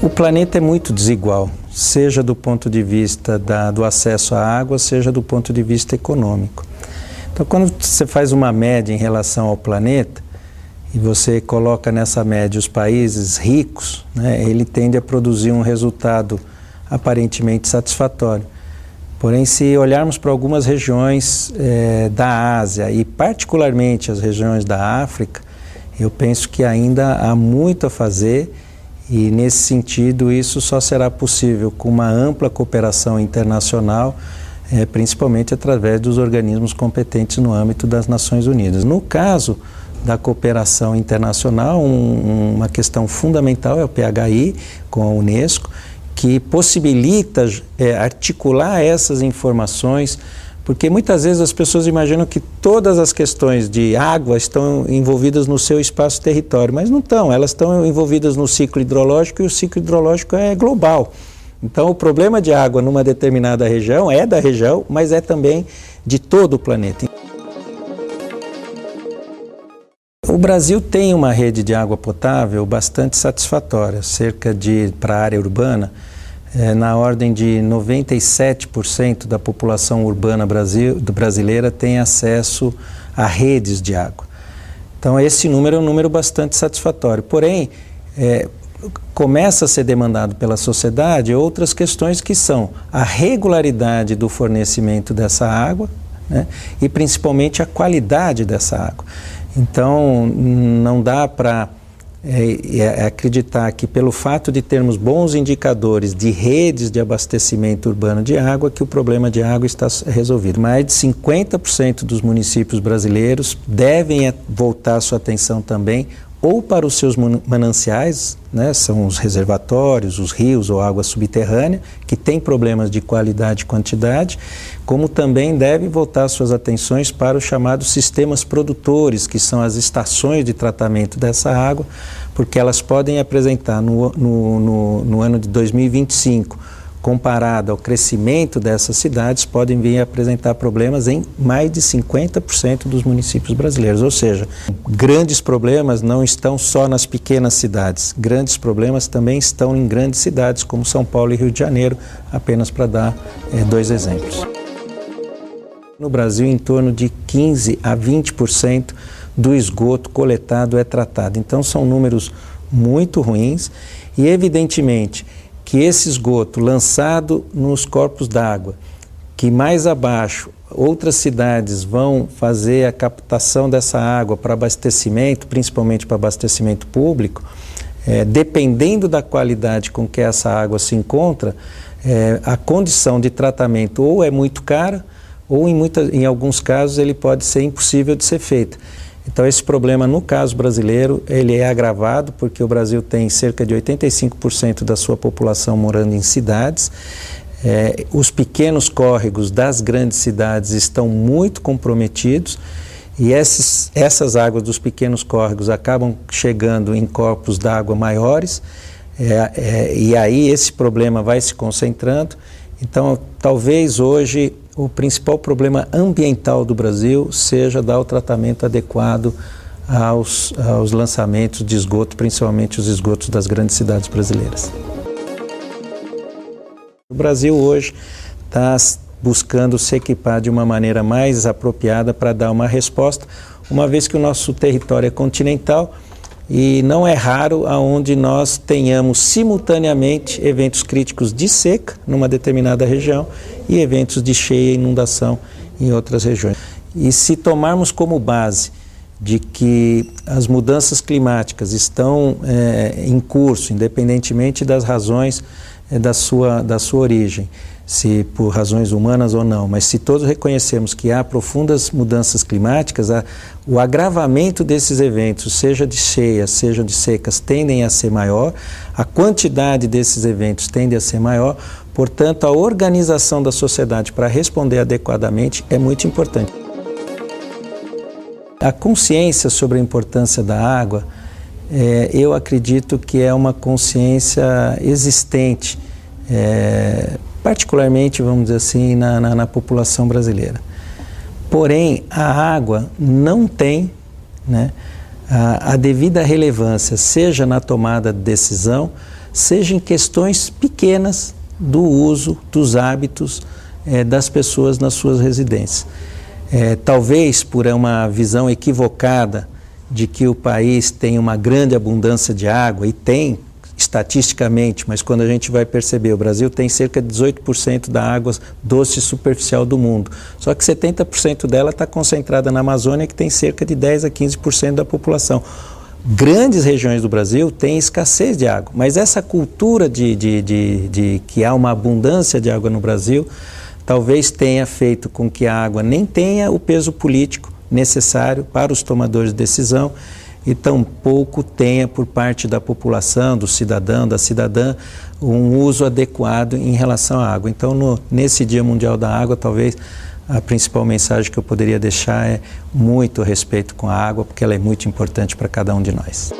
O planeta é muito desigual, seja do ponto de vista do acesso à água, seja do ponto de vista econômico. Então, quando você faz uma média em relação ao planeta, e você coloca nessa média os países ricos, né, ele tende a produzir um resultado aparentemente satisfatório. Porém, se olharmos para algumas regiões da Ásia e particularmente as regiões da África, eu penso que ainda há muito a fazer. E, nesse sentido, isso só será possível com uma ampla cooperação internacional, principalmente através dos organismos competentes no âmbito das Nações Unidas. No caso da cooperação internacional, uma questão fundamental é o PHI com a Unesco, que possibilita articular essas informações, porque muitas vezes as pessoas imaginam que todas as questões de água estão envolvidas no seu espaço-território, mas não estão, elas estão envolvidas no ciclo hidrológico e o ciclo hidrológico é global. Então o problema de água numa determinada região é da região, mas é também de todo o planeta. O Brasil tem uma rede de água potável bastante satisfatória, para a área urbana, na ordem de 97% da população urbana brasileira tem acesso a redes de água. Então esse número é um número bastante satisfatório. Porém, começa a ser demandado pela sociedade outras questões que são a regularidade do fornecimento dessa água, né, e principalmente a qualidade dessa água. Então não dá para acreditar que pelo fato de termos bons indicadores de redes de abastecimento urbano de água que o problema de água está resolvido. Mais de 50% dos municípios brasileiros devem voltar sua atenção também ou para os seus mananciais, né, são os reservatórios, os rios ou água subterrânea, que têm problemas de qualidade e quantidade, como também devem voltar suas atenções para os chamados sistemas produtores, que são as estações de tratamento dessa água, porque elas podem apresentar no ano de 2025, comparado ao crescimento dessas cidades, podem vir a apresentar problemas em mais de 50% dos municípios brasileiros. Ou seja, grandes problemas não estão só nas pequenas cidades, grandes problemas também estão em grandes cidades como São Paulo e Rio de Janeiro, apenas para dar dois exemplos. No Brasil, em torno de 15% a 20% do esgoto coletado é tratado. Então, são números muito ruins e, evidentemente, que esse esgoto lançado nos corpos d'água, que mais abaixo outras cidades vão fazer a captação dessa água para abastecimento, principalmente para abastecimento público, dependendo da qualidade com que essa água se encontra, a condição de tratamento ou é muito cara, ou em alguns casos ele pode ser impossível de ser feito. Então esse problema, no caso brasileiro, ele é agravado porque o Brasil tem cerca de 85% da sua população morando em cidades. Os pequenos córregos das grandes cidades estão muito comprometidos e essas águas dos pequenos córregos acabam chegando em corpos d'água maiores e aí esse problema vai se concentrando. Então talvez hoje o principal problema ambiental do Brasil seja dar o tratamento adequado aos lançamentos de esgoto, principalmente os esgotos das grandes cidades brasileiras. O Brasil hoje está buscando se equipar de uma maneira mais apropriada para dar uma resposta, uma vez que o nosso território é continental e não é raro aonde nós tenhamos simultaneamente eventos críticos de seca numa determinada região e eventos de cheia e inundação em outras regiões. E se tomarmos como base de que as mudanças climáticas estão em curso, independentemente das razões da sua origem, se por razões humanas ou não, mas se todos reconhecemos que há profundas mudanças climáticas, o agravamento desses eventos, seja de cheias, seja de secas, tendem a ser maior, a quantidade desses eventos tende a ser maior, portanto, a organização da sociedade para responder adequadamente é muito importante. A consciência sobre a importância da água, eu acredito que é uma consciência existente, particularmente, vamos dizer assim, na população brasileira. Porém, a água não tem, né, a devida relevância, seja na tomada de decisão, seja em questões pequenas do uso, dos hábitos das pessoas nas suas residências. Talvez por uma visão equivocada de que o país tem uma grande abundância de água, e tem estatisticamente, mas quando a gente vai perceber, o Brasil tem cerca de 18% da água doce superficial do mundo, só que 70% dela está concentrada na Amazônia, que tem cerca de 10 a 15% da população. Grandes regiões do Brasil têm escassez de água, mas essa cultura de que há uma abundância de água no Brasil, talvez tenha feito com que a água nem tenha o peso político necessário para os tomadores de decisão, e tampouco tenha por parte da população, do cidadão, da cidadã, um uso adequado em relação à água. Então, nesse Dia Mundial da Água, talvez a principal mensagem que eu poderia deixar é muito respeito com a água, porque ela é muito importante para cada um de nós.